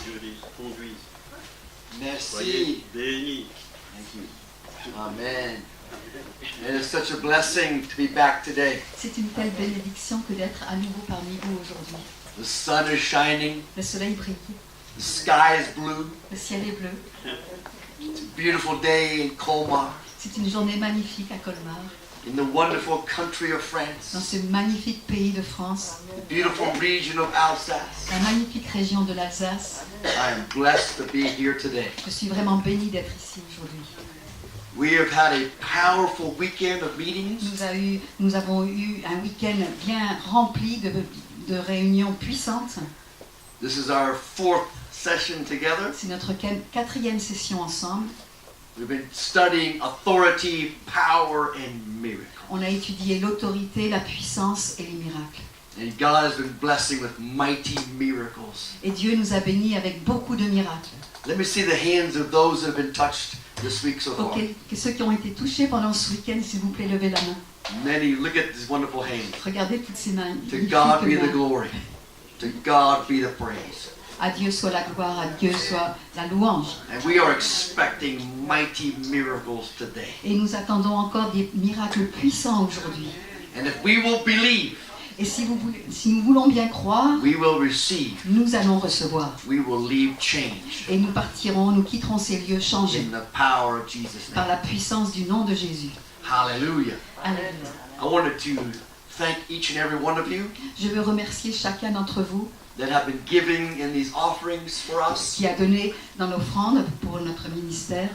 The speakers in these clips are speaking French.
Dieu les conduise. Merci. Soyez bénis. Thank you. Amen. It is such a blessing to be back today. C'est une telle bénédiction que d'être à nouveau parmi vous aujourd'hui. The sun is shining. Le soleil brille, The sky is blue. le ciel est bleu. It's a beautiful day in Colmar, C'est une journée magnifique à Colmar, in the wonderful country of dans France, ce magnifique pays de France, the beautiful region of Alsace. la magnifique région de l'Alsace. I am blessed to be here today. Je suis vraiment bénie d'être ici aujourd'hui. We have had a powerful weekend of meetings. Nous avons eu un week-end bien rempli de réunions puissantes. This is our fourth session together. C'est notre quatrième session ensemble. We've been studying authority, power, and miracle. On a étudié l'autorité, la puissance et les miracles. And God has been blessing with mighty miracles. Et Dieu nous a bénis avec beaucoup de miracles. Let me see the hands of those that have been touched this week so far. Ok, que ceux qui ont été touchés pendant ce week-end, s'il vous plaît, levez la main. Many, look at these wonderful hands. Regardez toutes ces mains. To magnifiques God be the mains. glory. To God be the praise. À Dieu soit la gloire, à Dieu soit la louange. And we are expecting mighty miracles today. Et nous attendons encore des miracles puissants aujourd'hui. And if we will believe, Et si nous voulons bien croire, we will receive. nous allons recevoir. We will leave change Et nous partirons, nous quitterons ces lieux changés in the power of Jesus' par name. la puissance du nom de Jésus. Hallelujah. Alléluia. I wanted to thank each and every one of you Je veux remercier chacun d'entre vous that have been giving in these offerings for us. qui a donné dans l'offrande pour notre ministère.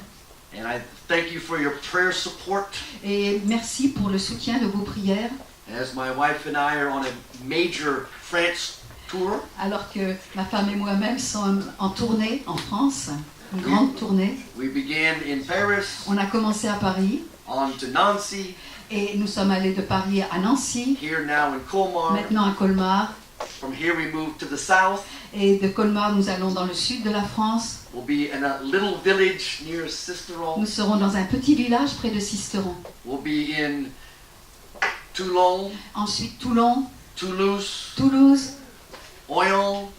And I thank you for your prayer support. Et merci pour le soutien de vos prières. As my wife and I are on a major France tour, Alors que ma femme et moi-même sommes en tournée en France, une grande tournée. we began in Paris, On a commencé à Paris on to Nancy, et nous sommes allés de Paris à Nancy, here now in Colmar. maintenant à Colmar. From here we move to the south. Et de Colmar, nous allons dans le sud de la France. We'll be in a little village near Sisteron. Nous serons dans un petit village près de Sisteron. We'll be in Toulon, Ensuite Toulon, Toulouse, Toulouse, Royan,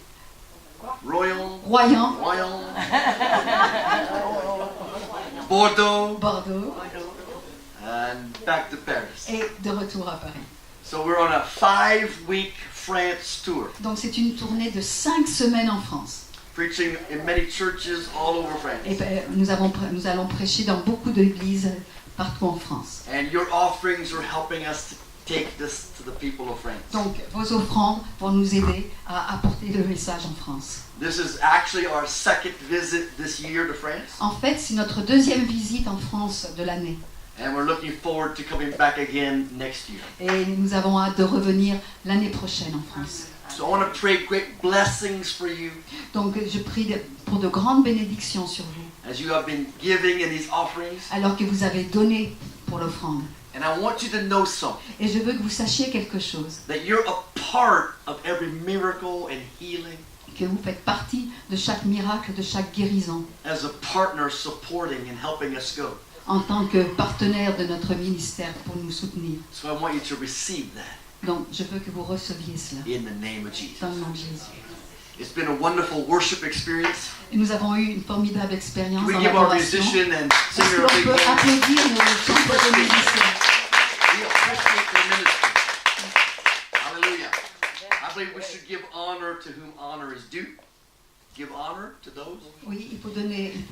Royan, Royan, Royan, Bordeaux, Bordeaux and back to Paris. et de retour à Paris. So we're on a 5-week France tour, Donc c'est une tournée de 5 semaines en France. preaching in many churches all over Et France. nous allons prêcher dans beaucoup d'églises partout en France. And your offerings are helping us to take this to the people of France. Donc vos offrandes vont nous aider à apporter le message en France. This is actually our second visit this year to France, En fait, c'est notre deuxième visite en France de l'année. and we're looking forward to coming back again next year. Et nous avons hâte de revenir l'année prochaine en France. So I want to pray great blessings for you Donc je prie pour de grandes bénédictions sur vous, as you have been giving in these offerings. alors que vous avez donné pour l'offrande. And I want you to know something, Et je veux que vous sachiez quelque chose, that you're a part of every miracle and healing, que vous faites partie de chaque miracle, de chaque guérison, as a partner supporting and helping us go. en tant que partenaire de notre ministère pour nous soutenir. So I want you to receive that Donc je veux que vous receviez cela in the name of Jesus. dans le nom de Jésus. It's been a wonderful worship experience. Et nous avons eu une formidable expérience We dans give our l'adoration. musician and Est-ce singer qu'on a big peut hand. applaudir nos chanteurs et musiciens? We appreciate their ministry. Hallelujah. I believe we should give honor to whom honor is due. Give honor to those. Oui, il faut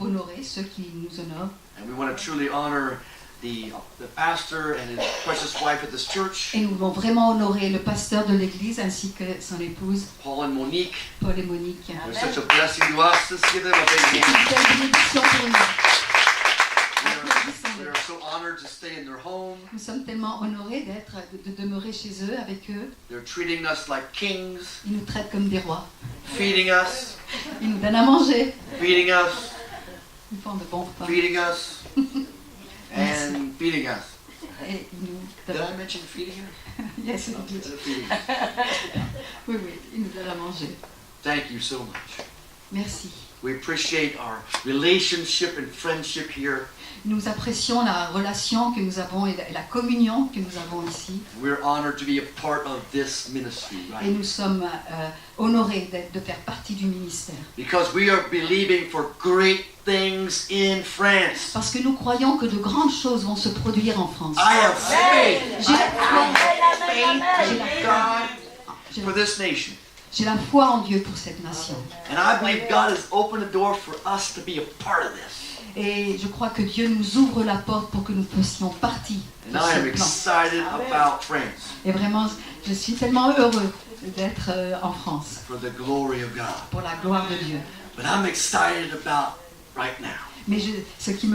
honorer ceux qui nous honorent. And we want to truly honor the pastor and his precious wife at this church, Et nous voulons vraiment honorer le pasteur de l'église ainsi que son épouse, Paul and Monique. Paul et Monique. They're such a blessing to us. Let's give them a big C'est hand. une belle bénédiction pour nous. We are so honored to stay in their home. Nous sommes tellement honorés de demeurer chez eux, avec eux. They're treating us like kings, Ils nous traitent comme des rois. feeding us, Ils nous donnent à manger. feeding us, Ils font de bons repas. feeding us, and feeding us. Et ils nous Did donnent... I mention feeding us? Yes, Feeding us. oui, ils nous donnent à manger. Thank you so much. Merci. We appreciate our relationship and friendship here. Nous apprécions la relation que nous avons et la communion que nous avons ici. We're honored to be a part of this ministry, Et right? nous sommes honorés de faire partie du ministère. Because we are believing for great things in France. Parce que nous croyons que de grandes choses vont se produire en France. I have faith. J'ai la foi. Faith in God for this nation. J'ai la foi en Dieu pour cette nation. And I believe God has opened the door for us to be a part of this. Et je crois que Dieu nous ouvre la porte pour que nous fassions partie de And I am ce plan. excited about France Et vraiment, je suis tellement heureux d'être en France for the glory of God. pour la gloire de Dieu. But I'm excited about right now. Mais ce qui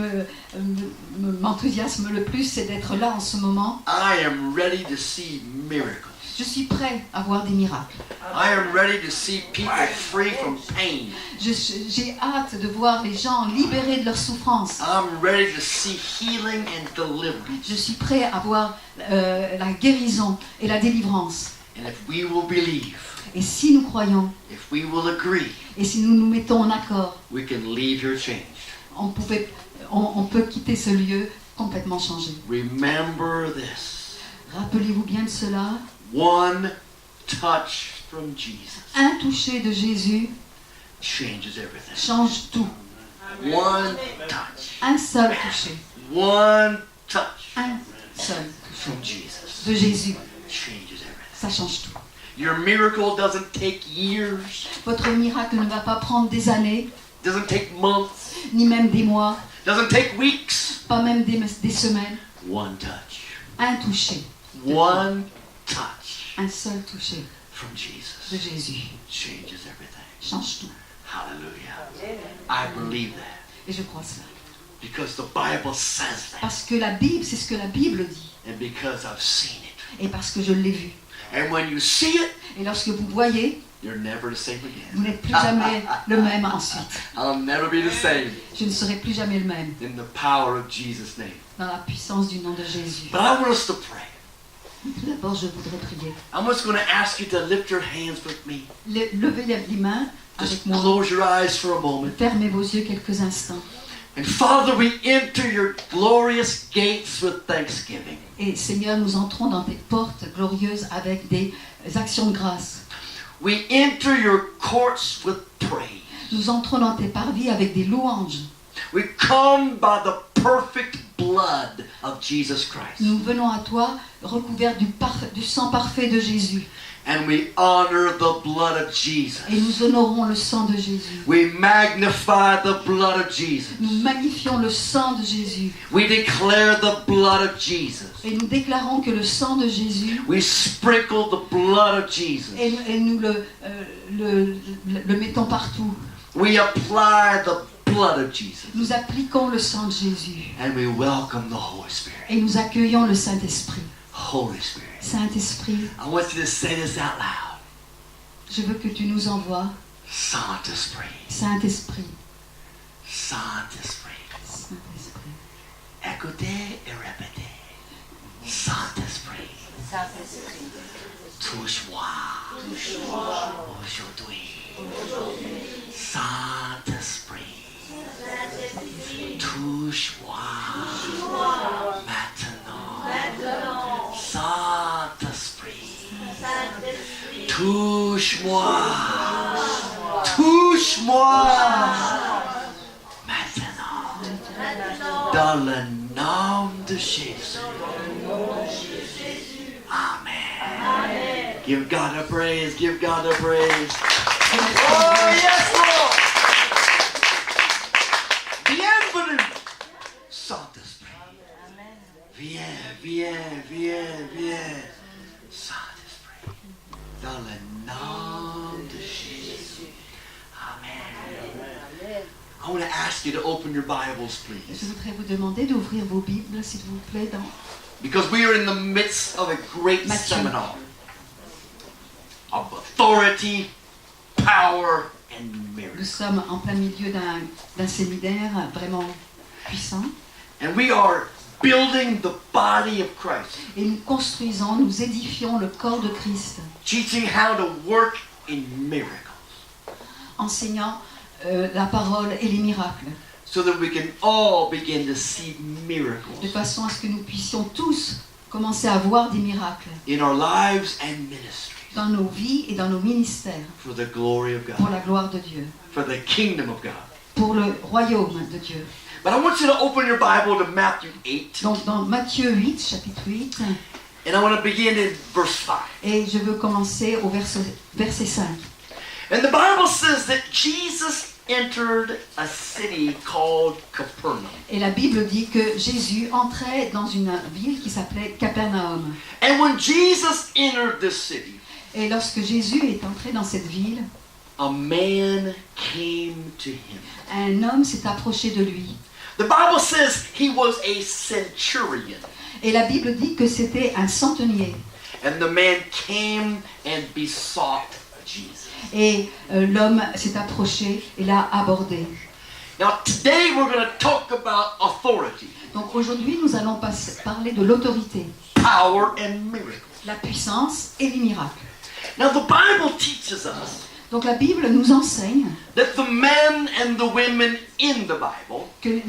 m'enthousiasme le plus, c'est d'être là en ce moment. I am ready to see miracles. Je suis prêt à voir des miracles. I am ready to see people free from pain. J'ai hâte de voir les gens libérés de leur souffrance. I'm ready to see healing and deliverance. Je suis prêt à voir la guérison et la délivrance. And if we will believe, Et si nous croyons, if we will agree, et si nous nous mettons en accord, we can leave here changed. on peut quitter ce lieu complètement changé. Remember this. Rappelez-vous bien de cela. One touch from Jesus Un toucher de Jésus changes everything. change tout. One touch. Un seul toucher. One touch Un seul toucher from Jesus de Jésus. changes everything. Ça change tout. Your miracle doesn't take years, Votre miracle ne va pas prendre des années, doesn't take months, ni même des mois, doesn't take weeks. pas même des semaines. One touch. Un toucher. One touch Un seul toucher from de Jesus Jésus changes everything. change tout. Hallelujah. I believe that Et je crois cela. because the Bible says that Parce que la Bible, c'est ce que la Bible dit. and because I've seen it. Et parce que je l'ai vu. And when you see it, Et lorsque vous voyez, you're never the same vous again. n'êtes plus jamais le même ensuite. I'll never be the same Je ne serai plus jamais le même in the power of Jesus' name. dans la puissance du nom de Jésus. But I want us to pray. Tout d'abord, je voudrais prier. I'm just going to ask you to lift your hands with me. Levez les mains avec Just moi. close your eyes for a moment. Fermez vos yeux quelques instants. And Father, we enter your glorious gates with thanksgiving. Et Seigneur, nous entrons dans tes portes glorieuses avec des actions de grâce. We enter your courts with praise. Nous entrons dans tes parvis avec des louanges. We come by the perfect blood of Jesus Christ. Nous venons à toi recouverts du sang parfait de Jésus. And we honor the blood of Jesus. Et nous honorons le sang de Jésus. We magnify the blood of Jesus. Nous magnifions le sang de Jésus. We declare the blood of Jesus. Et nous déclarons que le sang de Jésus, We sprinkle the blood of Jesus. et nous le mettons partout. We apply the blood of Jesus. Nous appliquons le sang de Jésus. And we welcome the Holy Spirit. Et nous accueillons le Saint-Esprit. Holy Spirit. Saint-Esprit, I want you to say this out loud. je veux que tu nous envoies. Saint-Esprit. Saint-Esprit. Saint-Esprit. Saint-Esprit. Écoutez et répétez. Saint-Esprit. Touche-moi. Aujourd'hui. Saint-Esprit. Touche-moi. Maintenant. Saint-Esprit. Touche-moi. Touche-moi. Maintenant. Dans le nom de Jésus. Amen. Give God a praise. Give God a praise. Oh, yes, Lord. Bienvenue, Saint-Esprit. Viens, viens, viens, viens, Saint-Esprit. Dans le nom de Jésus. Amen. I want to ask you to open your Bibles, Je please. voudrais vous demander d'ouvrir vos Bibles, s'il vous plaît, dans Because we are in the midst of a great Matthieu. seminar of authority, power, and Nous miracles. sommes en plein milieu d'un séminaire vraiment puissant And we are building the body of Christ, et nous construisons, nous édifions le corps de Christ, teaching how to work in miracles. enseignant la parole et les miracles, so that we can all begin to see de miracles façon à ce que nous puissions tous commencer à voir des miracles in our lives and ministries dans nos vies et dans nos ministères, for the glory of pour God, la gloire de Dieu, for the kingdom of God. pour le royaume de Dieu. But I want you to open your Bible to Matthew 8, Donc dans Matthieu 8, chapitre 8, and I want to begin in verse 5. et je veux commencer au verset 5. And the Bible says that Jesus entered a city called Capernaum. Et la Bible dit que Jésus entrait dans une ville qui s'appelait Capernaum. And when Jesus entered this city, Et lorsque Jésus est entré dans cette ville, a man came to him. un homme s'est approché de lui. The Bible says he was a centurion. Et la Bible dit que c'était un centenier. And the man came and besought Jesus. Et l'homme s'est approché et l'a abordé. Now today we're going to talk about authority, Donc aujourd'hui, nous allons parler de l'autorité, power, and miracles. la puissance et les miracles. Now the Bible teaches us Donc la Bible nous enseigne that the men and the women in the Bible que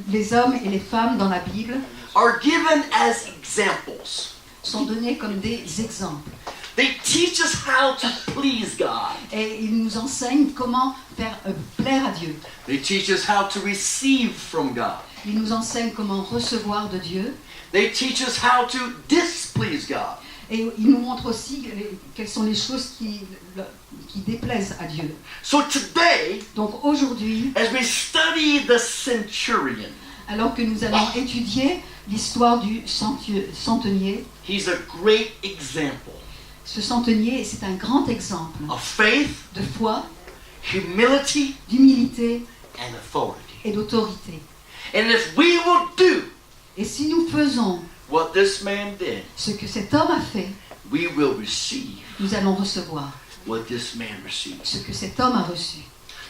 les hommes et les femmes dans la Bible are given as examples. sont donnés comme des exemples. They teach us how to please God. Et ils nous enseignent comment faire plaire à Dieu. They teach us how to receive from God. Ils nous enseignent comment recevoir de Dieu. They teach us how to displease God. Et ils nous montrent aussi quelles sont les choses qui déplaisent à Dieu. So today, Donc aujourd'hui, as we study the centurion, alors que nous allons étudier l'histoire du centenier, he's a great example ce centenier, c'est un grand exemple of faith, de foi, humility, d'humilité and authority. et d'autorité. And if we will do Et si nous faisons what this man did, ce que cet homme a fait, we will receive nous allons recevoir what this man received. ce que cet homme a reçu.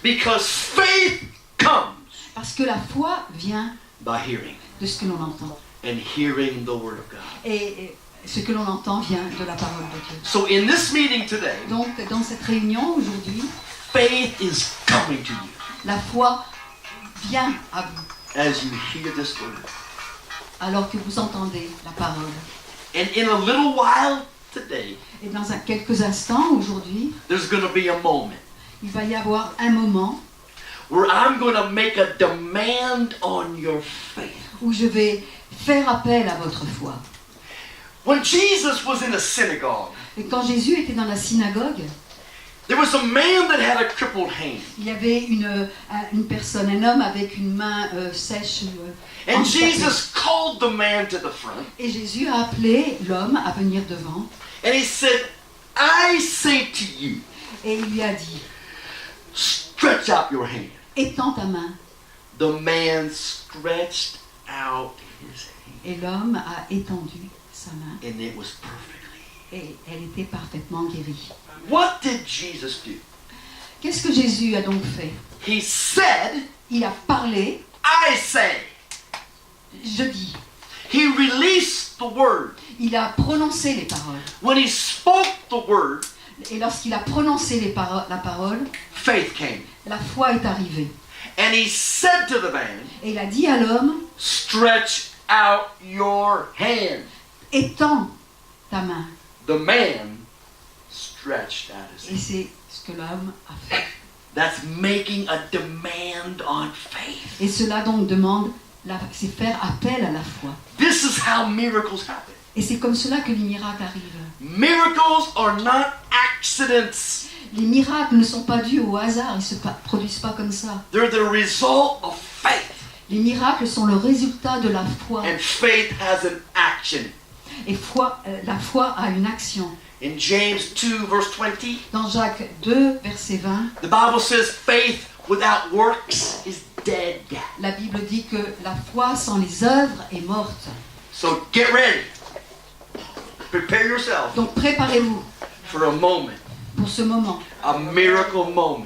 Because faith comes Parce que la foi vient by hearing, de ce que l'on entend. and hearing the word of God. Et ce que l'on entend vient de la parole de Dieu. So in this meeting today, Donc dans cette réunion aujourd'hui, faith is coming to you la foi vient à vous as you hear this word. alors que vous entendez la parole. And in a little while today, Et dans quelques instants aujourd'hui, there's going to be a moment il va y avoir un moment where I'm going to make a demand on your faith. où je vais faire appel à votre foi. When Jesus was in a synagogue, Et quand Jésus était dans la synagogue, there was a man that had a crippled hand. il y avait une personne, un homme avec une main sèche. And handicapée. Jesus called the man to the front, Et Jésus a appelé l'homme à venir devant and he said, I say to you, et il lui a dit, stretch out your hand. étends ta main. The man stretched out his hand, Et l'homme a étendu sa main and it was perfectly. et elle était parfaitement guérie. What did Jesus do? Qu'est-ce que Jésus a donc fait? He said, Il a parlé, I say. je dis. He released the word. Il a prononcé les paroles. When he spoke the word, Et lorsqu'il a prononcé la parole, faith came. la foi est arrivée. And he said to the man, Et il a dit à l'homme, stretch out your hand. étends ta main. The man stretched out his Et hand. c'est ce que l'homme a fait. That's making a demand on faith. Et cela donc demande, c'est faire appel à la foi. This is how miracles happen. Et c'est comme cela que les miracles arrivent. Miracles are not accidents. Les miracles ne sont pas dus au hasard, ils ne se produisent pas comme ça. They're the result of faith. Les miracles sont le résultat de la foi. And faith has an action. Et la foi a une action. In James 2 verse 20, Dans Jacques 2, verset 20, the Bible says faith without works is dead. la Bible dit que la foi sans les œuvres est morte. So get ready. Prepare yourself Donc préparez-vous for a moment, pour ce moment, a miracle moment,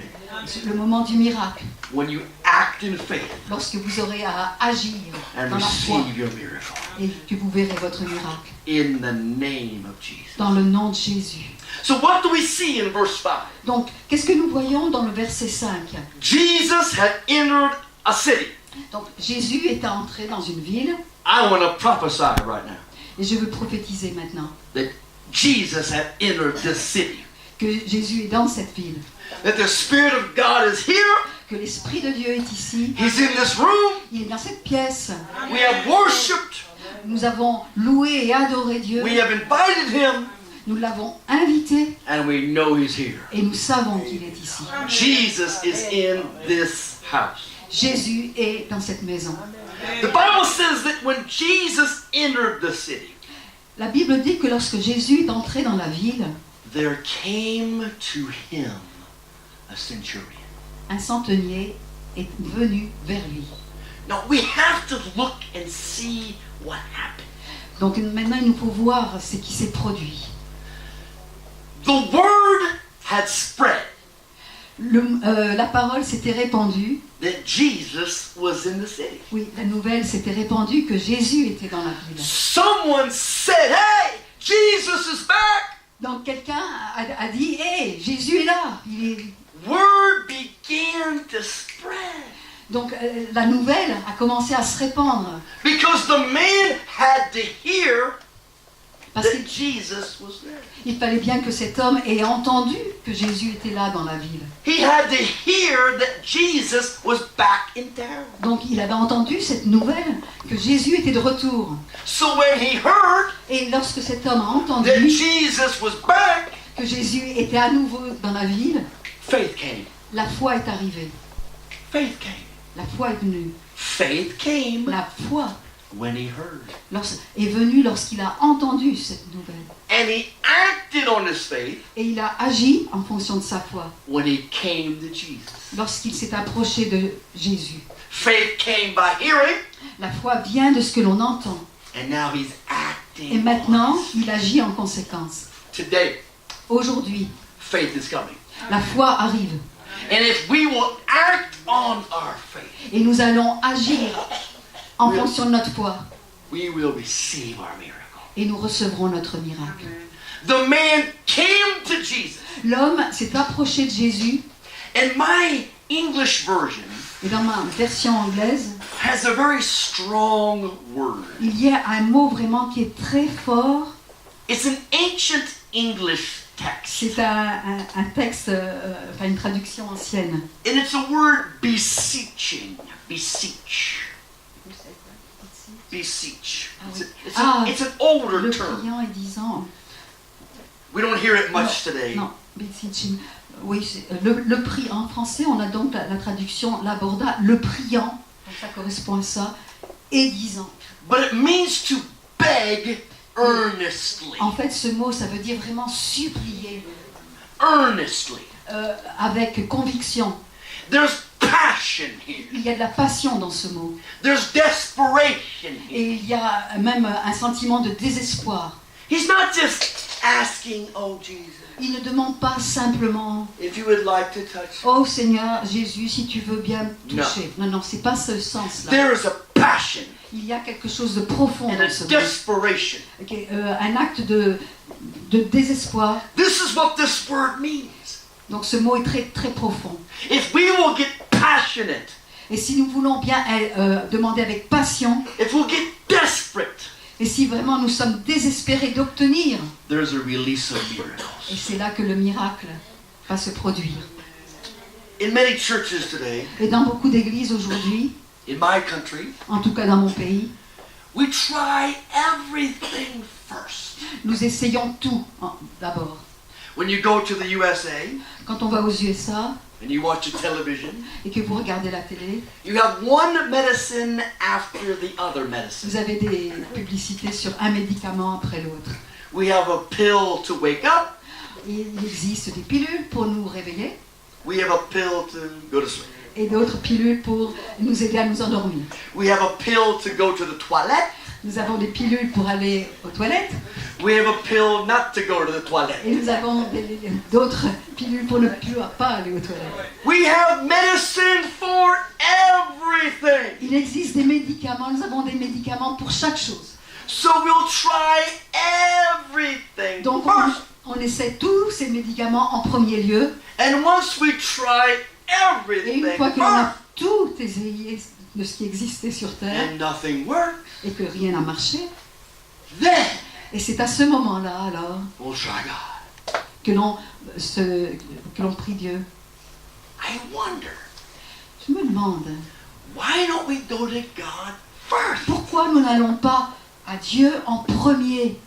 le moment du miracle, when you act in faith lorsque vous aurez à agir and dans la foi receive your miracle. et que vous verrez votre miracle. In the name of Jesus. Dans le nom de Jésus. So what do we see in verse 5? Donc, qu'est-ce que nous voyons dans le verset 5? Jesus had entered a city. Donc, Jésus est entré dans une ville, I want to prophesy right now et je veux prophétiser maintenant that Jesus had entered this city. que Jésus est dans cette ville, That the Spirit of God is here. que l'Esprit de Dieu est ici, He's in this room. il est dans cette pièce. We have worshipped. Nous avons loué et adoré Dieu, We have invited Him. nous l'avons invité And we know He's here. et nous savons qu'il est ici. Jesus is in this house. Jésus est dans cette maison. The Bible says that when Jesus entered the city, La Bible dit que lorsque Jésus est entré dans la ville, there came to Him a centurion. un centenier est venu vers lui. Now we have to look and see what happened. Donc maintenant, il nous faut voir ce qui s'est produit. The word had spread La parole s'était répandue. that Jesus was in the city. Oui, la nouvelle s'était répandue que Jésus était dans la ville. Someone said, "Hey, Jesus is back." Donc quelqu'un a dit, hé, Jésus est là. Word began to spread Donc la nouvelle a commencé à se répandre. because the man had to hear Parce that Jesus was there. qu'il fallait bien que cet homme ait entendu que Jésus était là dans la ville. He had to hear that Jesus was back in town. Donc il avait entendu cette nouvelle que Jésus était de retour. So when he heard Et lorsque cet homme a that entendu Jesus was back, que Jésus était à nouveau dans la ville, faith came. la foi est arrivée. Faith came. La foi est venue. Faith came La foi when he heard. est venue lorsqu'il a entendu cette nouvelle. And he acted on his faith Et il a agi en fonction de sa foi when he came to Jesus. lorsqu'il s'est approché de Jésus. Faith came by hearing, La foi vient de ce que l'on entend. and now he's acting. Et maintenant, on it. il agit en conséquence. Today, Aujourd'hui, faith is coming. la foi arrive. And if we will act on our faith, Et nous allons agir en fonction de notre foi. we will receive our miracle. Et nous recevrons notre miracle. The man came to Jesus. L'homme s'est approché de Jésus. And my English version Et dans ma version anglaise, has a very strong word. il y a un mot vraiment qui est très fort. It's an ancient English text. C'est un texte, enfin une traduction ancienne. And it's a word beseeching. Beseech. Beseech. It's an older Le term. priant et disant. We don't hear it much today. Non, beseeching. Oui, le pri en français, on a donc la traduction l'aborda, le priant, donc ça correspond à ça, et disant. But it means to beg earnestly. En fait, ce mot, ça veut dire vraiment supplier, Earnestly. avec conviction. There's passion here. Il y a de la passion dans ce mot. There's desperation here. Et il y a même un sentiment de désespoir. He's not just asking, "Oh Jesus, Il ne demande pas simplement if you would like to touch." Oh Seigneur Jésus, si tu veux bien me toucher. Non, non, c'est pas ce sens-là. There is a passion Il y a quelque chose de profond and dans a ce mot. desperation. Ok, un acte de désespoir. This is what this word means. Donc ce mot est très très profond. If we will get passionate, Et si nous voulons bien demander avec passion, if we'll get desperate, et si vraiment nous sommes désespérés d'obtenir, there's a release of miracles. et c'est là que le miracle va se produire. In many churches today, Et dans beaucoup d'églises aujourd'hui, in my country, en tout cas dans mon pays, we try everything first. nous essayons tout d'abord. When you go to the USA Quand on va aux USA and you watch the television, et que vous regardez la télé, you have one medicine after the other medicine. vous avez des publicités sur un médicament après l'autre. We have a pill to wake up. Et il existe des pilules pour nous réveiller We have a pill to go to sleep. et d'autres pilules pour nous aider à nous endormir. We have a pill to go to the toilet. Nous avons des pilules pour aller aux toilettes We have a pill not to go to the toilet. et nous avons d'autres pilules pour ne plus pas aller aux toilettes. We have medicine for Il existe des médicaments, nous avons des médicaments pour chaque chose. So we'll try everything Donc first. on essaie tous ces médicaments en premier lieu. And once we try Et everything une fois que l'on a first, tout essayé de ce qui existait sur Terre and nothing works, et que rien n'a marché, then et c'est à ce moment-là alors we'll try God. que l'on prie Dieu. I wonder, Je me demande, why don't we go to God first? pourquoi nous n'allons pas à Dieu en premier?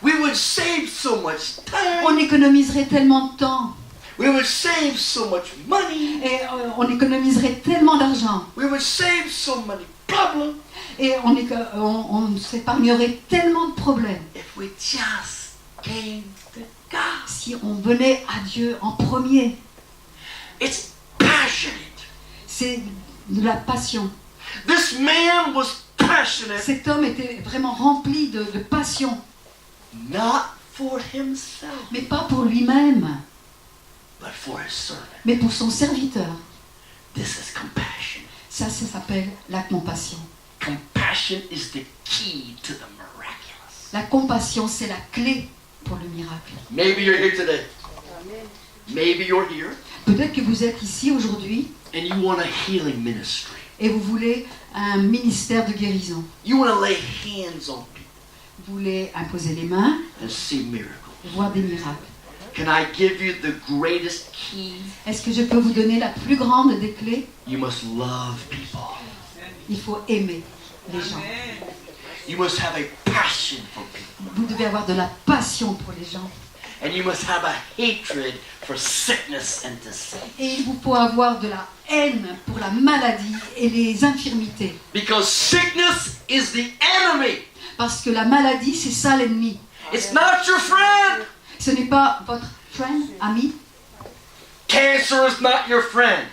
We would save so much On time. économiserait tellement de temps We would save so much money. et on économiserait tellement d'argent We would save so many problems et on s'épargnerait tellement de problèmes if we just came to God. si on venait à Dieu en premier. It's passionate. C'est de la passion. This man was passionate, Cet homme était vraiment rempli de passion, not for himself, mais pas pour lui-même, but for his servant. mais pour son serviteur. This is compassion. Ça s'appelle la compassion. Compassion is the key to the miraculous. La compassion, c'est la clé pour le miracle. Maybe you're here today. Maybe you're here Peut-être que vous êtes ici aujourd'hui and you want a healing ministry. et vous voulez un ministère de guérison. You want to lay hands on people Vous voulez imposer les mains and see miracles. et voir des miracles. Can I give you the greatest key? Est-ce que je peux vous donner la plus grande des clés? You must love people. Il faut aimer les gens. You must have a passion for people. Vous devez avoir de la passion pour les gens. And you must have a hatred for sickness and disease. Et il vous faut avoir de la haine pour la maladie et les infirmités. Because sickness is the enemy. Parce que la maladie, c'est ça l'ennemi. It's not your friend. Ce n'est pas votre friend, ami. Cancer is not your friend.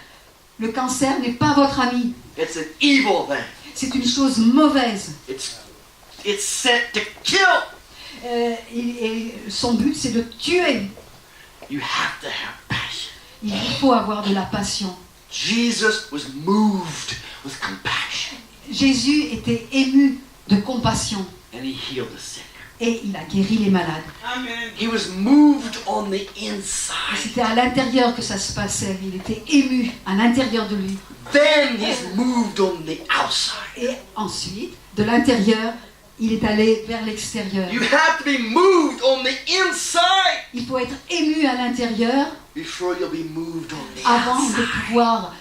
Le cancer n'est pas votre ami. It's an evil thing. C'est une chose mauvaise. It's sent to kill. Et son but, c'est de tuer. You have to have passion. Il faut avoir de la passion. Jesus was moved with compassion Jésus était ému de compassion and he healed the sick. et il a guéri les malades. He was moved on the Et inside. c'était à l'intérieur que ça se passait. Il était ému à l'intérieur de lui. Then he's moved on the outside. Et ensuite, de l'intérieur, il est allé vers l'extérieur. You have to be moved on the inside Il faut être ému à l'intérieur before you'll be moved on the avant de outside. pouvoir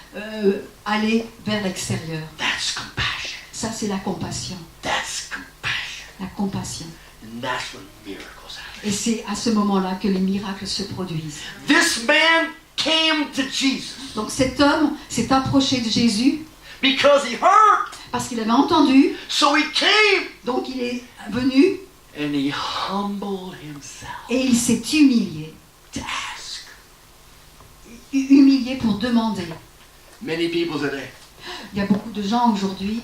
aller vers l'extérieur. That's compassion. Ça, c'est la compassion. That's compassion. La compassion. And that's when miracles happen. Et c'est à ce moment-là que les miracles se produisent. This man came to Jesus Donc cet homme s'est approché de Jésus because he heard. parce qu'il avait entendu. So he came Donc il est venu and he humbled himself et il s'est humilié. to ask. Humilié pour demander. Many people today Il y a beaucoup de gens aujourd'hui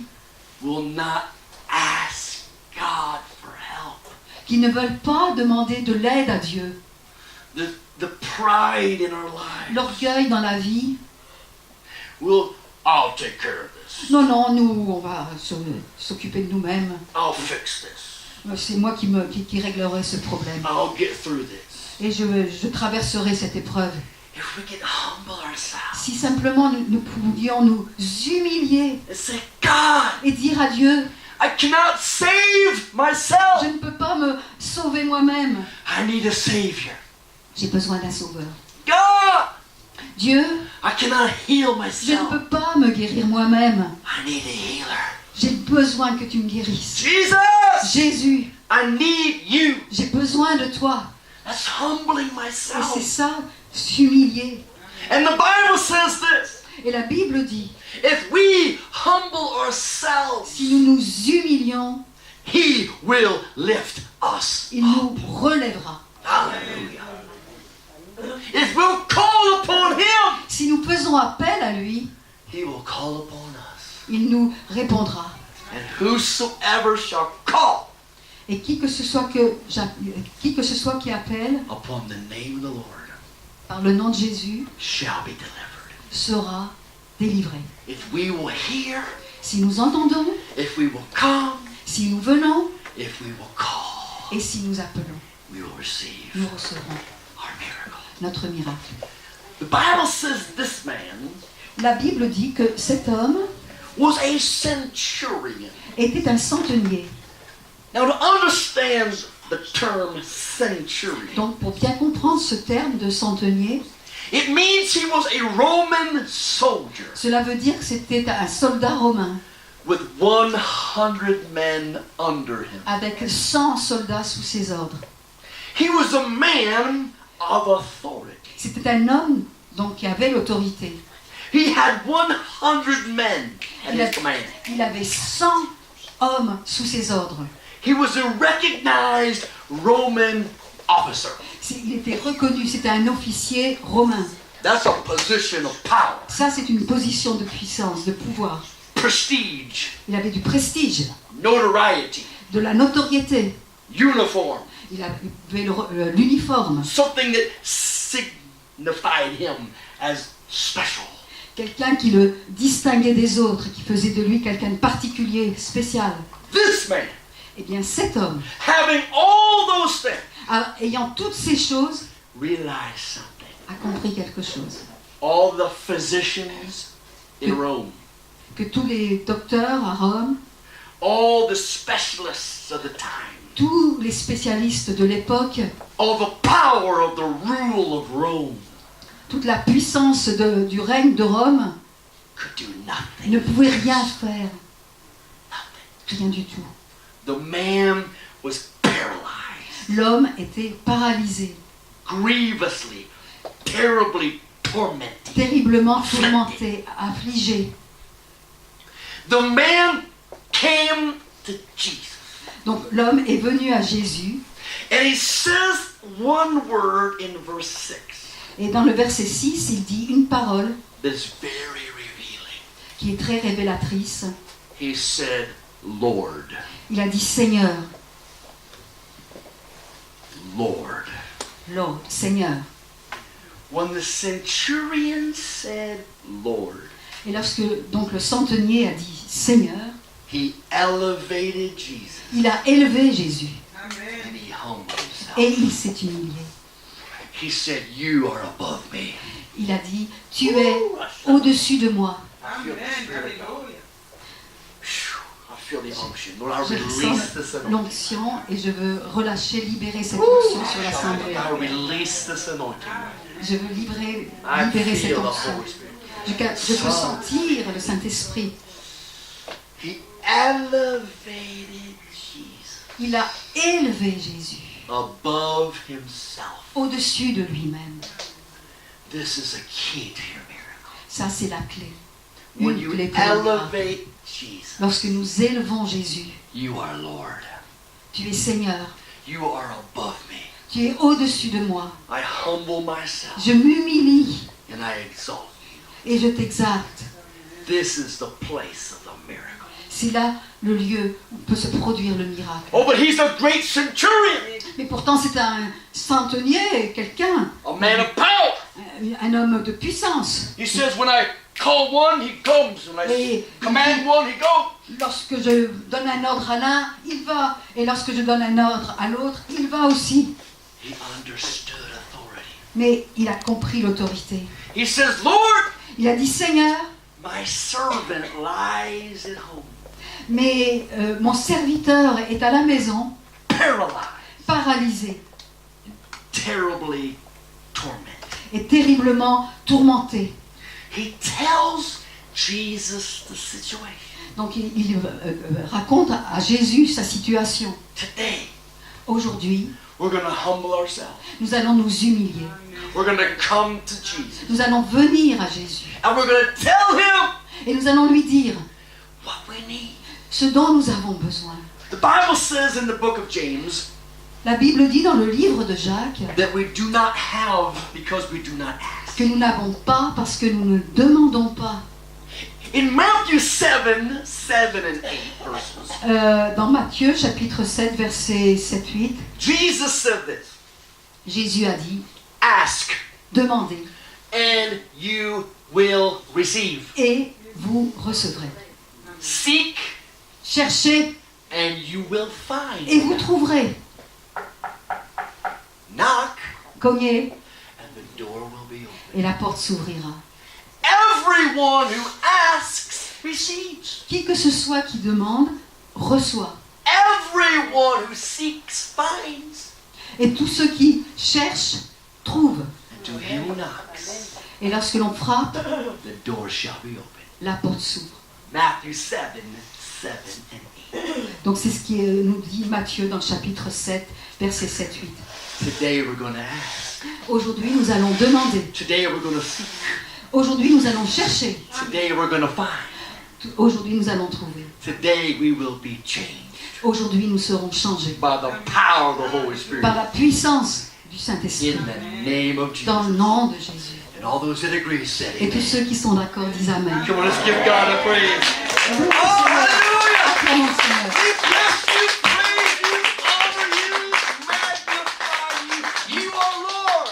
will not ask God for help. qui ne veulent pas demander de l'aide à Dieu. The pride in our lives. L'orgueil dans la vie. I'll take care of this. Non, non, nous, on va s'occuper de nous-mêmes. I'll fix this. C'est moi qui réglerai ce problème. I'll get through this. Et je traverserai cette épreuve. If we can humble ourselves Si simplement nous pouvions nous humilier and say, God, et dire à Dieu, I cannot save je myself. ne peux pas me sauver moi-même. I need a savior. J'ai besoin d'un sauveur. God, Dieu, I cannot heal je ne myself. peux pas me guérir moi-même. I need a healer. J'ai besoin que tu me guérisses. Jesus, Jésus, I need you. j'ai besoin de toi. That's humbling Et c'est myself. ça, s'humilier. And the Bible says this. Et la Bible dit, If we humble ourselves, si nous nous humilions, He will lift us. il nous relèvera. Hallelujah. If we'll call upon Him, Si nous faisons appel à lui, He will call upon us. il nous répondra. And whosoever shall call Et qui que ce soit qui appelle upon the name of the Lord par le nom de Jésus shall be delivered. sera délivré. If we will hear Si nous entendons, if we will come, si nous venons if we will call, et si nous appelons, we will receive nous recevrons our miracle. notre miracle. The Bible says this man La Bible dit que cet homme was a centurion. était un centenier. Now, to understand the term centurion, Donc pour bien comprendre ce terme de centenier, it means he was a Roman soldier cela veut dire que c'était un soldat romain with 100 men under him. avec 100 soldats sous ses ordres. He was a man of authority. C'était un homme donc qui avait l'autorité. He had 100 men at his command. Il avait 100 hommes sous ses ordres. He was a recognized Roman officer. Il était reconnu, c'était un officier romain. That's a position of power, Ça, c'est une position de puissance, de pouvoir. prestige, Il avait du prestige, notoriety, de la notoriété. uniform, Il avait l'uniforme. something that signified him as special. Quelqu'un qui le distinguait des autres, qui faisait de lui quelqu'un de particulier, spécial. This man, Eh bien, cet homme, having all those things, ayant toutes ces choses, realized something. a compris quelque chose. All the physicians in Rome, Que tous les docteurs à Rome, all the specialists of the time, tous les spécialistes de l'époque, all the power of the rule of Rome toute la puissance du règne de Rome could do nothing. ne pouvaient rien faire. Rien du tout. The man was paralyzed, L'homme était paralysé, grievously, terribly tormented. terriblement tourmenté, affligé. The man came to Jesus, Donc l'homme est venu à Jésus and he says one word in verse 6 et dans le verset 6, il dit une parole that's very revealing. qui est très révélatrice. He said, Lord, Il a dit Seigneur, Lord. Lord, Seigneur. When the centurion said, Lord, Et lorsque donc le centenier a dit Seigneur, he elevated Jesus il a élevé Jésus and he humbled himself. et il s'est humilié. He said, you are above me. Il a dit tu es au-dessus de moi. I feel the Spirit. Phew, I feel the unction. Lord, I Je release ressens this anointing. l'onction et je veux relâcher, libérer cette onction sur l'assemblée. I release this anointing. Je veux libérer I cette feel the onction. Holy Spirit. Je peux sentir le Saint-Esprit. He elevated Jesus Il a élevé Jésus above himself. au-dessus de lui-même. This is a key to your miracle. Ça, c'est la clé. When Une you clé pour le miracle. elevate Jesus, Lorsque nous élevons Jésus, you are Lord. tu es Seigneur, You are above me. tu es au-dessus de moi. I humble myself Je m'humilie and I exalt et je t'exalte. you. This is the place of the miracle. C'est là le lieu où peut se produire le miracle. Oh, but he's a great centurion, Mais pourtant, c'est un centenier, quelqu'un, a man of power. un homme de puissance. He says, when I call one, he comes. When I Et command one, he goes. lorsque je donne un ordre à l'un, il va. Et lorsque je donne un ordre à l'autre, il va aussi. He understood authority. Mais il a compris l'autorité. He says, Lord, Il a dit Seigneur, my servant lies at home, mais mon serviteur est à la maison, paralyzed, paralysé terribly tormented. et terriblement tourmenté. He tells Jesus the situation. Donc il raconte à Jésus sa situation. Today, Aujourd'hui, we're going to humble ourselves. nous allons nous humilier. We're going to come to Jesus. Nous allons venir à Jésus. And we're going to tell him Et nous allons lui dire what we need. ce dont nous avons besoin. The Bible says in the book of James La Bible dit dans le livre de Jacques that we do not have because we do not ask. que nous n'avons pas parce que nous ne demandons pas. In Matthew 7, 7 and 8 verses, Dans Matthieu chapitre 7 versets 7-8, Jesus said this, Jésus a dit ask demandez and you will receive. et vous recevrez. Seek Cherchez and you will find. et vous trouverez. Knock Cognez and the door will be open. et la porte s'ouvrira. Everyone who asks receives. Qui que ce soit qui demande, reçoit. Everyone who seeks finds. Et tous ceux qui cherchent, trouvent. And to him who knocks, Et lorsque l'on frappe, the door shall be open. la porte s'ouvre. Matthew 7, 7 and 8. Donc c'est ce qui nous dit Matthieu dans le chapitre 7, versets 7-8. Today we're going to ask. Aujourd'hui, nous allons demander. Today we're going to seek. Aujourd'hui, nous allons chercher. Today we're going to find. Aujourd'hui, nous allons trouver. Today we will be changed Aujourd'hui, nous serons changés by the power of the Holy Spirit. par la puissance du In Saint-Esprit. the name of Jesus. Dans le nom de Jésus. And all those that agree said Et tous amen. ceux qui sont d'accord disent Amen. Come on, let's give God a praise. Nous, Oh, hallelujah! acclamons le Seigneur. We bless you, praise you, honor you, magnify you. You are Lord.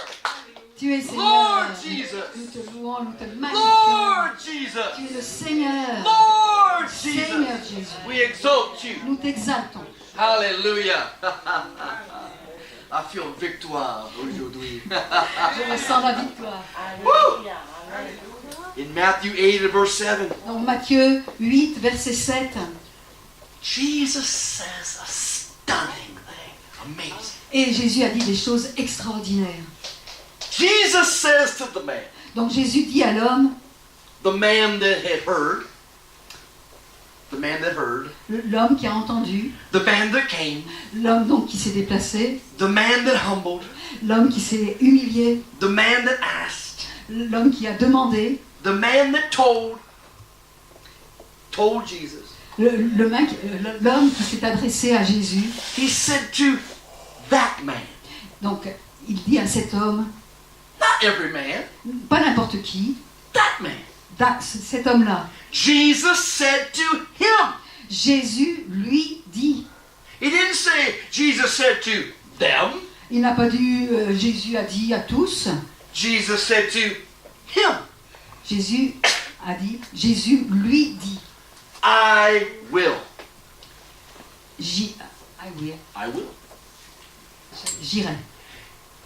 Tu es Seigneur. Lord Jesus. Nous te louons, nous te magnifions. Lord Jesus. Tu es le Seigneur. Lord Seigneur Jesus. Jésus. We exalt you. Nous t'exaltons. Hallelujah. I feel victoire aujourd'hui. Je ressens la victoire. Woo! In Matthew 8 and verse 7, Dans Matthieu 8, verset 7. Jesus says a stunning thing. Amazing. Et Jésus a dit des choses extraordinaires. Jesus says to the man, Donc Jésus dit à l'homme, the man that heard, l'homme qui a entendu, the man that came, l'homme donc qui s'est déplacé, the man that humbled, l'homme qui s'est humilié, the man that asked, l'homme qui a demandé, the man that told Jesus. l'homme qui s'est adressé à Jésus. He said to that man, Donc il dit à cet homme, not every man, pas n'importe qui, that man. cet homme-là. Jesus said to him. Jésus lui dit. He didn't say Jesus said to them. Il n'a pas dit Jésus a dit à tous. Jesus said to him, Jésus a dit, Jésus lui dit. I will. I will. J'irai.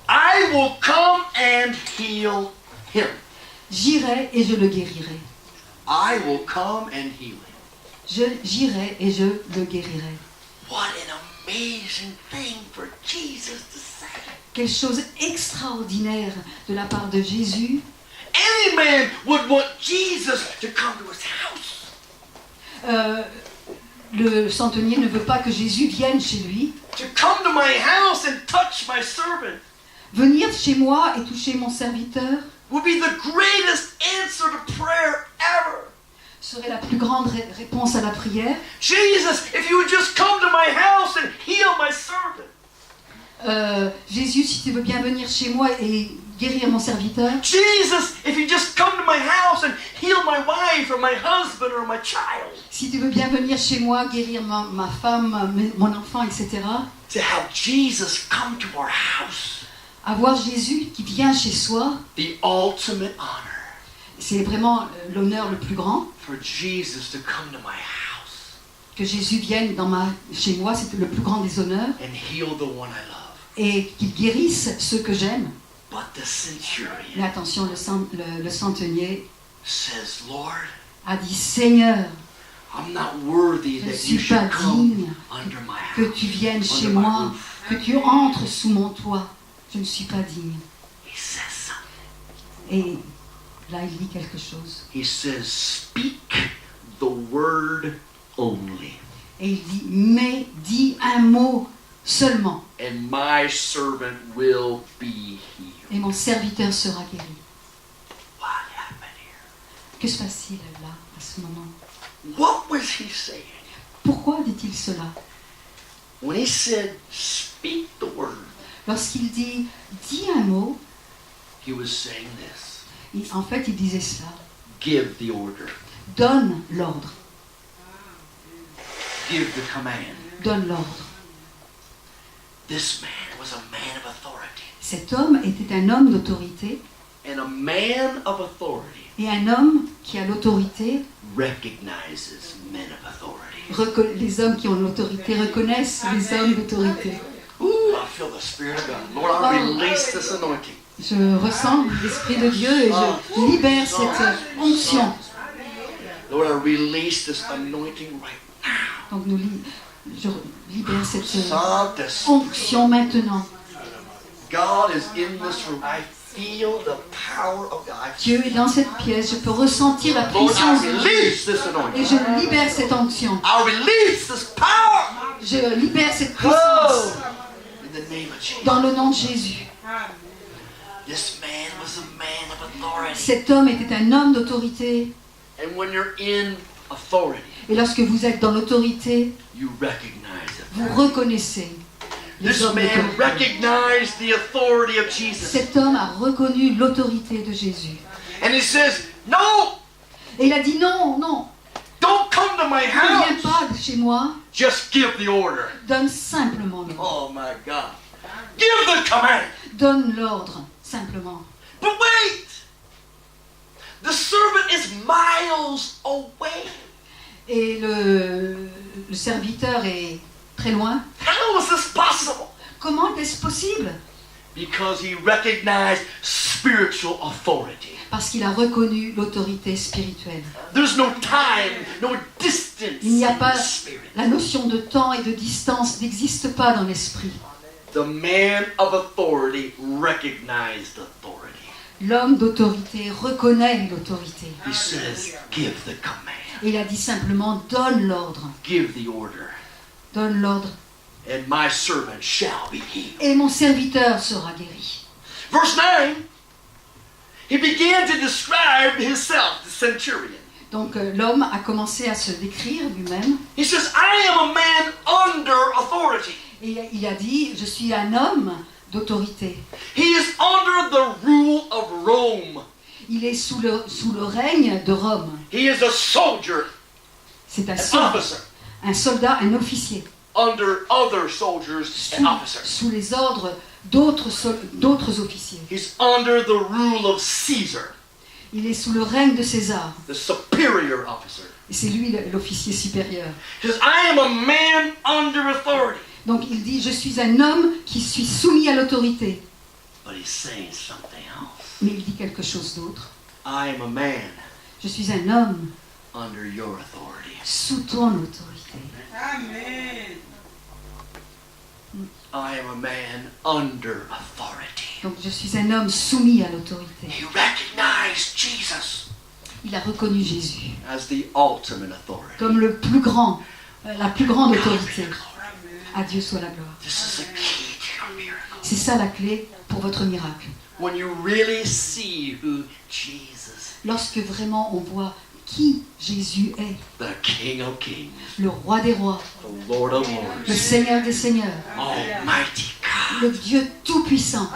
I will come and heal him. J'irai et je le guérirai. I will come and heal him. J'irai et je le guérirai. What an amazing thing for Jesus to say. Quelque chose extraordinaire de la part de Jésus. Any man would want Jesus to come to his house. Le centenier ne veut pas que Jésus vienne chez lui. To come to my house and touch my servant Venir chez moi et toucher mon serviteur would be the greatest answer to prayer ever. serait la plus grande réponse à la prière. Jesus, if you would just come to my house and heal my servant. Jésus, si tu veux bien venir chez moi et guérir mon serviteur. Jesus, if you just come to my house and heal my wife or my husband or my child. Si tu veux bien venir chez moi, guérir ma femme, mon enfant, etc. To have Jesus come to our house. Avoir Jésus qui vient chez soi, The ultimate honor. c'est vraiment l'honneur le plus grand. For Jesus to come to my house. Que Jésus vienne chez moi, c'est le plus grand des honneurs. And heal the one I love. Et qu'il guérisse ceux que j'aime. But the centurion Mais attention, le centenier says, Lord, a dit, Seigneur, I'm not worthy je ne that suis you pas should come digne under my que house. tu viennes chez Under my moi, roof. que tu entres sous mon toit. Je ne suis pas digne. He says something. Et là, il dit quelque chose. He says, speak the word only, Et il dit, mais dis un mot seulement, and my servant will be healed. et mon serviteur sera guéri. What happened here? Que se passe-t-il là, à ce moment? What was he saying? Pourquoi dit-il cela? When he said, speak the word, Lorsqu'il dit, dis un mot, he was saying this. en fait, il disait cela. Give the order. Donne l'ordre. Give the command. Donne l'ordre. This man was a man of authority. Cet homme était un homme d'autorité. And a man of authority Et un homme qui a l'autorité, recognizes men of authority. les hommes qui ont l'autorité reconnaissent les hommes d'autorité. Ooh, I feel the Spirit of God. Lord, I release this anointing. Je ressens l'Esprit de Dieu et je libère cette onction. Lord, I release this anointing right Donc je libère cette now. This onction maintenant. God is in this room. I feel the power of God. Dieu est dans cette pièce, je peux ressentir la Lord, puissance I de Dieu. release this Et anointing. je libère cette onction. I release this power. Je libère cette puissance Oh, in the name of Jesus. dans le nom de Jésus. This man was a man of authority. Cet homme était un homme d'autorité. And when you're in authority, Et lorsque vous êtes dans l'autorité, you recognize it. vous reconnaissez les This hommes man d'autorité. recognized the authority of Jesus. Cet homme a reconnu l'autorité de Jésus. And he says, no, Et il a dit non, non, don't come to my ne viens house. pas chez moi, Just give the order. donne simplement l'ordre. Oh my God. Give the command. Donne l'ordre, simplement. But wait. The servant is miles away. Et le serviteur est très loin. How is this possible? Comment est-ce possible? Because he recognized spiritual authority. Parce qu'il a reconnu l'autorité spirituelle. There's no time, no distance Il n'y a in pas the spirit. la notion de temps et de distance n'existe pas dans l'esprit. The man of authority recognized authority. L'homme d'autorité reconnaît l'autorité. He says, give the command. Et il a dit simplement donne l'ordre, Give the order. donne l'ordre, And my servant shall be healed. et mon serviteur sera guéri. Verse 9, he began to describe himself, the centurion. Donc l'homme a commencé à se décrire lui-même. He says, I am a man under authority. Et il a dit, je suis un homme d'autorité. He is under the rule of Rome. Il est sous le règne de Rome. He is a soldier, C'est an officer, un soldat, un officier. under other soldiers and officers. Sous les ordres d'autres officiers. He's under the rule of Caesar, Il est sous le règne de César. the superior officer. Et c'est lui l'officier supérieur. He says, I am a man under authority. Donc il dit, je suis un homme qui suis soumis à l'autorité. But he's saying something else. Mais il dit quelque chose d'autre. I am a man Je suis un homme under your authority. sous ton autorité. Amen. I am a man under authority. Donc je suis un homme soumis à l'autorité. He recognized Jesus Il a reconnu Jésus as the ultimate authority. comme la plus grande God be autorité. the glory. À Dieu soit la gloire. This is the key to your miracle. C'est ça la clé pour votre miracle. When you really see who Jesus, Lorsque vraiment on voit qui Jésus est, the King of Kings, le roi des rois, the Lord of le Lords, Seigneur des seigneurs, Almighty God. le Dieu tout-puissant.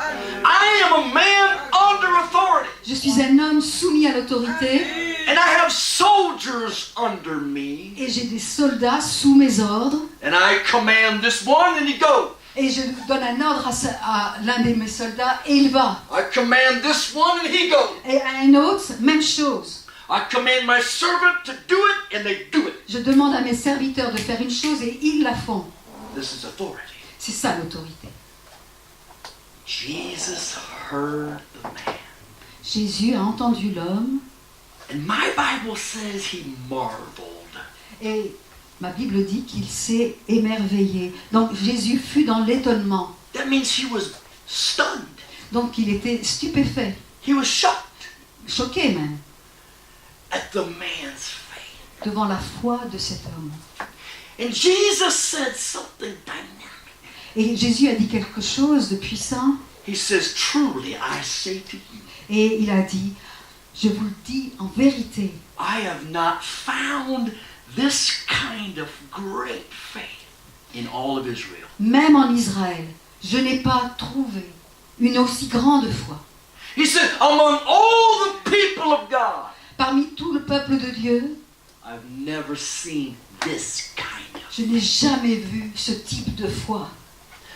I am a man under authority, Je suis un homme soumis à l'autorité and I have soldiers under me, et j'ai des soldats sous mes ordres and I command this one, and he goes. et je donne un ordre à l'un de mes soldats et il va. I command this one, and he goes. Et à un autre, même chose. I command my servant to do it, and they do it. Je demande à mes serviteurs de faire une chose et ils la font. This is authority. C'est ça l'autorité. Jesus heard the man. Jésus a entendu l'homme And my Bible says he marveled. et ma Bible dit qu'il s'est émerveillé. Donc Jésus fut dans l'étonnement. That means he was stunned. Donc il était stupéfait, He was shocked choqué même, at the man's faith. devant la foi de cet homme. And Jesus said something dynamic. Et Jésus a dit quelque chose de puissant He says, truly I say to you, et il a dit, je vous le dis en vérité, I have not found this kind of great faith in all of Israel. même en Israël, je n'ai pas trouvé une aussi grande foi. He said, among all the people of God, Parmi tout le peuple de Dieu, I've never seen this kind of. je n'ai jamais vu ce type de foi.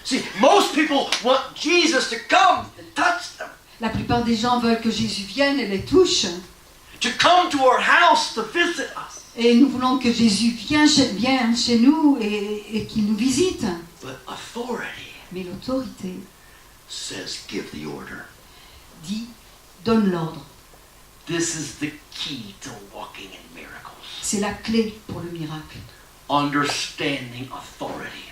See, most people want Jesus to come and touch them. La plupart des gens veulent que Jésus vienne et les touche. to come to our house to visit us. Et nous voulons que Jésus vienne chez nous et qu'il nous visite. But authority Mais l'autorité says give the order. dit, donne l'ordre. This is the key to walking in miracles. C'est la clé pour le miracle. Understanding authority.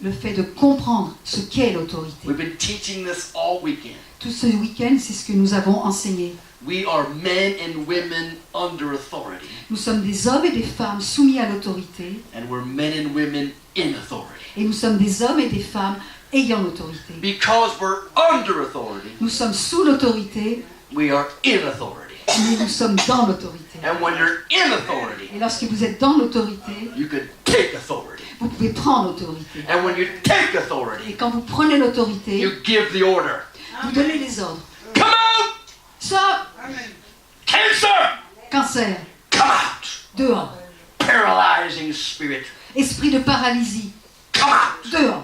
Le fait de comprendre ce qu'est l'autorité. We've been teaching this all weekend. Tout ce week-end, c'est ce que nous avons enseigné. We are men and women under authority. Nous sommes des hommes et des femmes soumis à l'autorité. And we're men and women in authority. Et nous sommes des hommes et des femmes ayant l'autorité. Because we're under authority, Nous sommes sous l'autorité, we are in authority. mais nous sommes dans l'autorité. And when you're in authority, Et lorsque vous êtes dans l'autorité, you can take authority. vous pouvez prendre l'autorité. And when you take Et authority, quand vous prenez l'autorité, you give the order. vous donnez les ordres. Come out! Sors, Cancer! cancer, Come out! dehors. Paralyzing spirit, Esprit de paralysie, come out! dehors.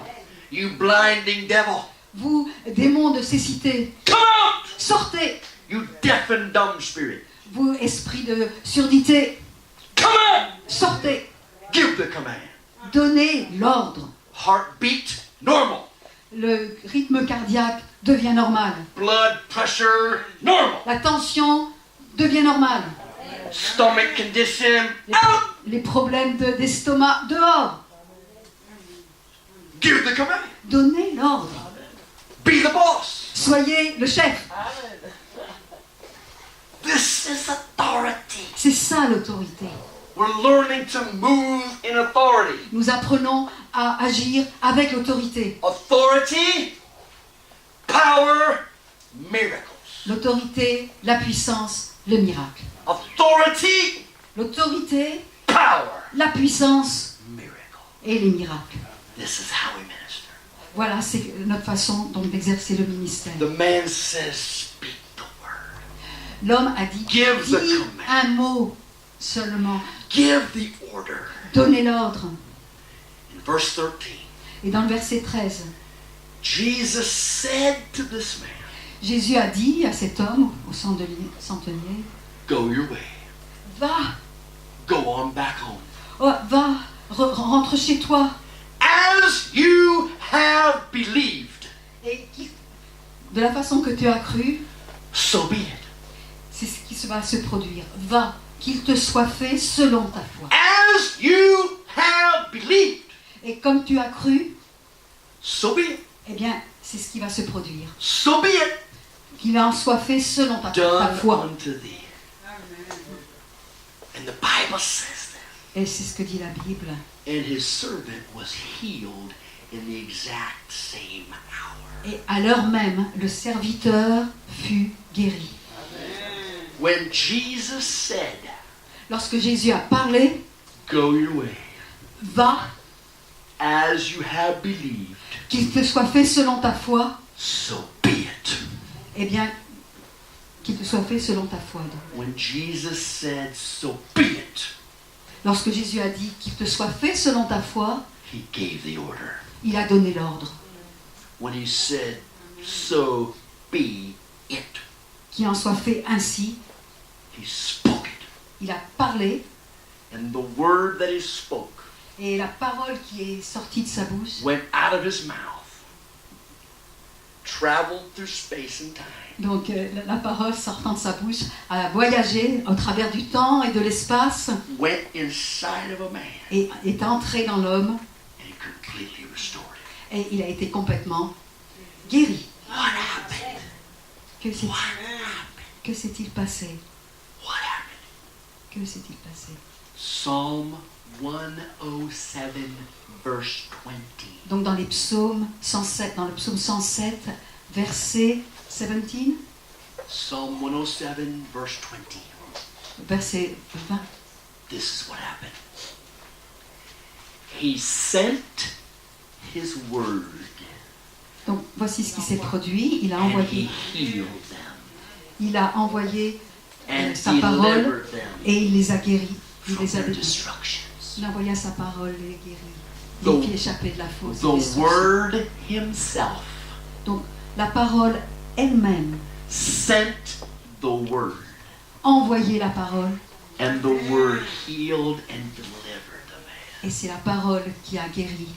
You blinding devil, Vous, démons de cécité, come out! sortez. You deaf and dumb spirit, Vous, esprit de surdité, come out! sortez. Give the command. Donnez l'ordre. Heartbeat, normal. Le rythme cardiaque devient normal. Blood pressure, normal. La tension devient normale. Stomach condition, out! Les problèmes d'estomac, dehors. Give the command. Donnez l'ordre. Be the boss. Soyez le chef. This is authority. C'est ça l'autorité. We're learning to move in authority. Nous apprenons à agir avec l'autorité. Authority, power, miracles. L'autorité, la puissance, le miracle. Authority, L'autorité, power, la puissance miracle. et les miracles. This is how we minister. Voilà, c'est notre façon donc d'exercer le ministère. The man says, speak the word. L'homme a dit, Give the dis command. un mot seulement. Give the order. Donnez l'ordre. In verse 13, Et dans le verset 13, Jesus said to this man, Jésus a dit à cet homme au centenier, go your way. va, Go on back home. va, rentre chez toi. As you have believed, Et de la façon que tu as cru, so be it. c'est ce qui va se produire. Va, qu'il te soit fait selon ta foi. As you have believed, Et comme tu as cru, so be it. eh bien, c'est ce qui va se produire. So be it. Qu'il en soit fait selon ta Done foi. unto thee. And the Bible says that. Et c'est ce que dit la Bible. And his servant was healed in the exact same hour. Et à l'heure même, le serviteur fut guéri. When Jesus said, Lorsque Jésus a parlé, go your way, va, as you have believed, qu'il te soit fait selon ta foi, so be it. eh bien, qu'il te soit fait selon ta foi. When Jesus said, so be it, Lorsque Jésus a dit qu'il te soit fait selon ta foi, he gave the order. il a donné l'ordre. When he said, so be it, Qu'il en soit fait ainsi, he spoke it. il a parlé, And the word that he spoke et la parole qui est sortie de sa bouche, went out of his mouth, traveled through space and time, donc la parole sortant de sa bouche, a voyagé au travers du temps et de l'espace, went inside of a man, et est entré dans l'homme, and he completely restored it. et il a été complètement guéri. What happened? What happened? Que s'est-il passé? What happened? Que s'est-il passé? Psalm 107, verse 20. Donc dans les psaumes 107, dans le psaume 107, verset 17, Psalm 107, verse 20. verset 20. This is what happened. He sent his word, Donc voici ce qui s'est produit. Il a and he envoyé, healed them, and sa parole delivered them et il les a guéris. Il from les a their délivrés. destructions. Il a envoyé sa parole et les guérit. The- Il fit échapper de la fausse The destruction. word himself Donc la parole elle-même sent the word. Envoyé la parole. And the word healed and delivered the man. Et c'est la parole qui a guéri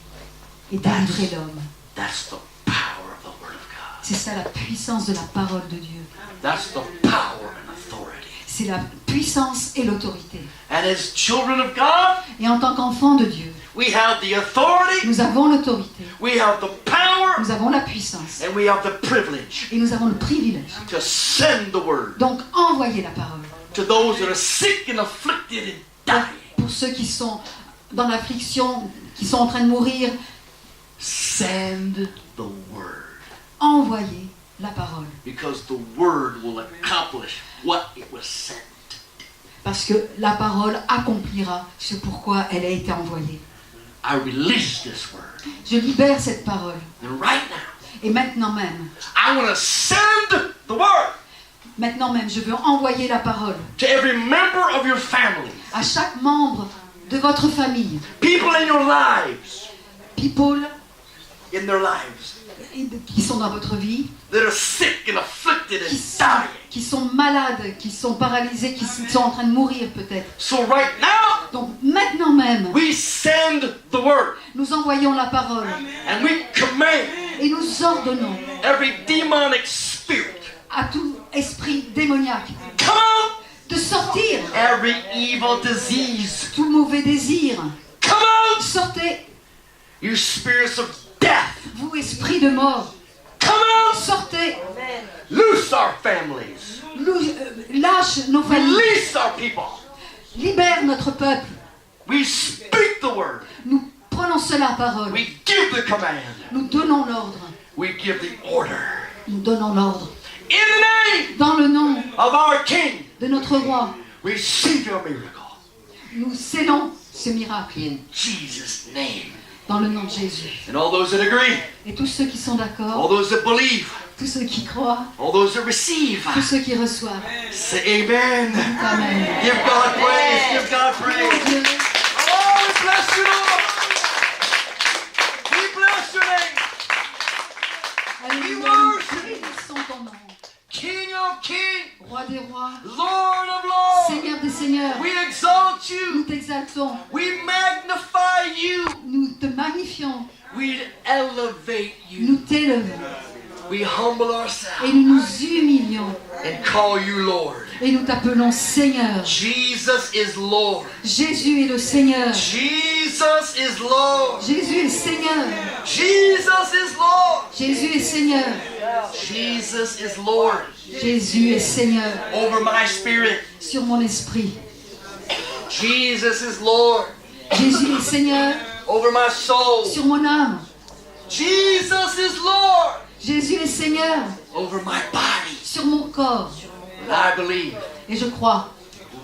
et délivré l'homme. That's the power of the word of God. C'est ça la puissance de la parole de Dieu. That's the power and authority. C'est la puissance et l'autorité. And as children of God, Et en tant qu'enfants de Dieu, we have the authority, nous avons l'autorité, we have the power, nous avons la puissance and we have the privilege et nous avons le privilège. to send the word Donc envoyez la parole to those that are sick and afflicted and dying. pour ceux qui sont dans l'affliction, qui sont en train de mourir. Send the word. Envoyez la parole. Because the word will accomplish what it was sent. Parce que la parole accomplira ce pourquoi elle a été envoyée. I release this word. Je libère cette parole. And right now, Et maintenant même, I want to send the word je veux envoyer la parole to every member of your family. à chaque membre de votre famille. People in your lives, People in their lives, qui sont dans votre vie, that are sick and afflicted and dying. qui sont malades, qui sont paralysés, qui sont en train de mourir peut-être. So right now, Donc maintenant même, we send the word nous envoyons la parole and we command et nous ordonnons every demonic spirit, à tout esprit démoniaque come out, de sortir. every evil disease, Tout mauvais désir, come out, sortez. you spirits of death, Vous, esprit de mort, come out, sortez. loose our families, Lâche nos familles. release our people. Libère notre peuple. We speak the word, Nous prononçons la parole. we give the command, Nous donnons l'ordre. we give the order. Nous donnons l'ordre. In the name Dans le nom of our King, de notre roi, receive your miracle. nous scellons ce miracle. In Jesus' name. Dans le nom de Jésus. And all those that agree, Et tous ceux qui sont all d'accord, those that believe, tous ceux qui croient, all those that receive, tous ceux qui reçoivent. say amen. Amen. Give God praise, give God praise. Dieu, Oh, we bless you, Lord. We bless your name. alléluia, nous bénissons ton nom. King of kings, Roi des rois, Lord of lords. Seigneur des seigneurs, We exalt nous you. t'exaltons, We magnify you. nous te magnifions, We elevate you. nous t'élevons We humble et ourselves nous nous humilions and call you Lord. et nous t'appelons Seigneur. Jesus is Lord. Jésus est le Seigneur. Jesus is Lord. Jésus est Seigneur. Jesus is Lord. Jésus est Seigneur. Jesus is Lord. Jésus est Seigneur Over my spirit. sur mon esprit. Jesus is Lord. Jésus est Seigneur Over my soul. sur mon âme. Jesus is Lord. Jésus est Seigneur Over my body. sur mon corps. And I believe Et je crois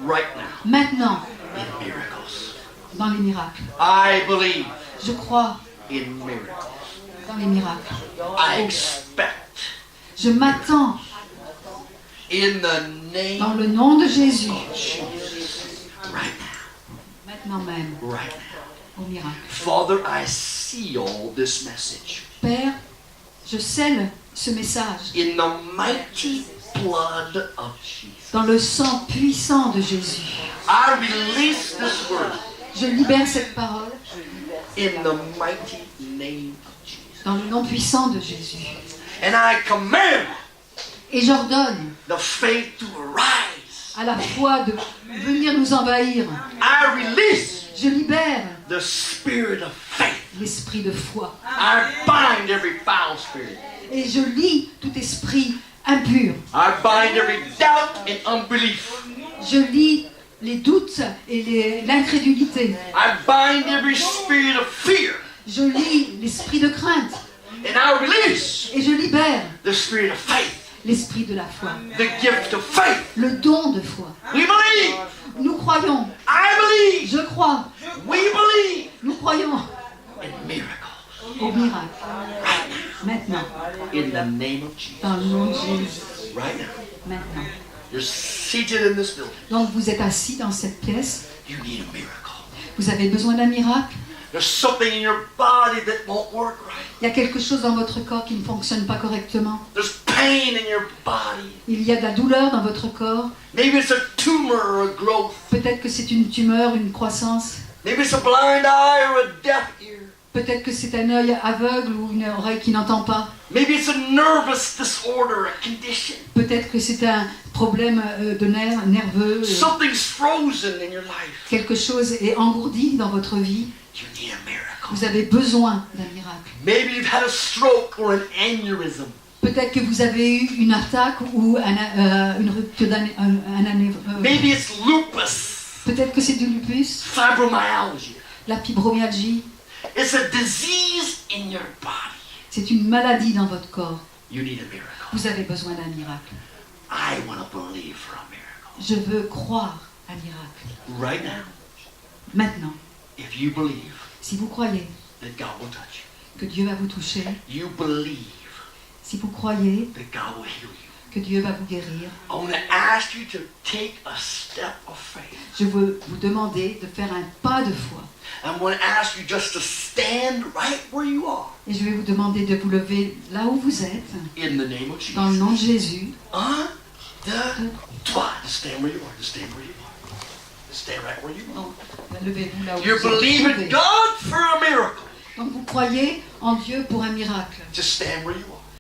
right now maintenant in miracles. dans les miracles. I believe Je crois in miracles. dans les miracles. I expect Je m'attends in the dans name le nom de Jésus of Jesus. Right now. maintenant même Right now. au miracle. Father, I seal this message Père, je scelle ce message in the mighty blood of Jesus. dans le sang puissant de Jésus. I release this word Je libère cette parole in the mighty name of Jesus. dans le nom puissant de Jésus. And I command Et j'ordonne the faith to arise. à la foi de venir nous envahir. I release Je libère the spirit of faith. l'esprit de foi. I bind every foul spirit. Et je lie tout esprit impur. I bind every doubt and unbelief. Je lie les doutes et l'incrédulité. I bind every spirit of fear. Je lie l'esprit de crainte. And I release Et je libère the spirit of faith, l'esprit de la foi. the gift of faith. Le don de foi. We believe. Nous croyons. I believe. Je crois. We believe Nous croyons in miracles. au miracle. Maintenant. In the name of Jesus. Dans le nom de Jésus. Right now. Maintenant. You're seated in this building. Donc vous êtes assis dans cette pièce. You need a miracle. Vous avez besoin d'un miracle. There's something in your body that won't work right. Il y a quelque chose dans votre corps qui ne fonctionne pas correctement. There's pain pain in your body. Il y a de la douleur dans votre corps. Maybe it's a tumor or a growth. Peut-être que c'est une tumeur, une croissance. Maybe it's a blind eye or a deaf ear. Peut-être que c'est un œil aveugle ou une oreille qui n'entend pas. Maybe it's a nervous disorder, a condition. Peut-être que c'est un problème de nerfs, nerveux. Something's frozen in your life. Quelque chose est engourdi dans votre vie. You need a miracle. Vous avez besoin d'un miracle. Maybe you've had a stroke or an aneurysm. Peut-être que vous avez eu une attaque ou une rupture Maybe it's lupus, peut-être que c'est du lupus, fibromyalgia. la fibromyalgie. It's a disease in your body. C'est une maladie dans votre corps. You need a miracle. Vous avez besoin d'un miracle. I want to believe for a miracle. Je veux croire à un miracle. Right now, Maintenant, if you believe si vous croyez that God will touch que Dieu va vous toucher, you, you believe si vous croyez that God will heal you. que Dieu va vous guérir, I want to ask you to take a step of faith. je veux vous demander de faire un pas de foi. I'm going to ask you just to stand right where you are. Et je vais vous demander de vous lever là où vous êtes, In the name of dans le Jesus. nom de Jésus. 1, 2, 3. Just stand where you are. Just stand where you are. Just stand right where you are. Donc, levez-vous là où You're vous êtes. believing trouvés. God for a miracle. Donc vous croyez en Dieu pour un miracle. Just stand where you are.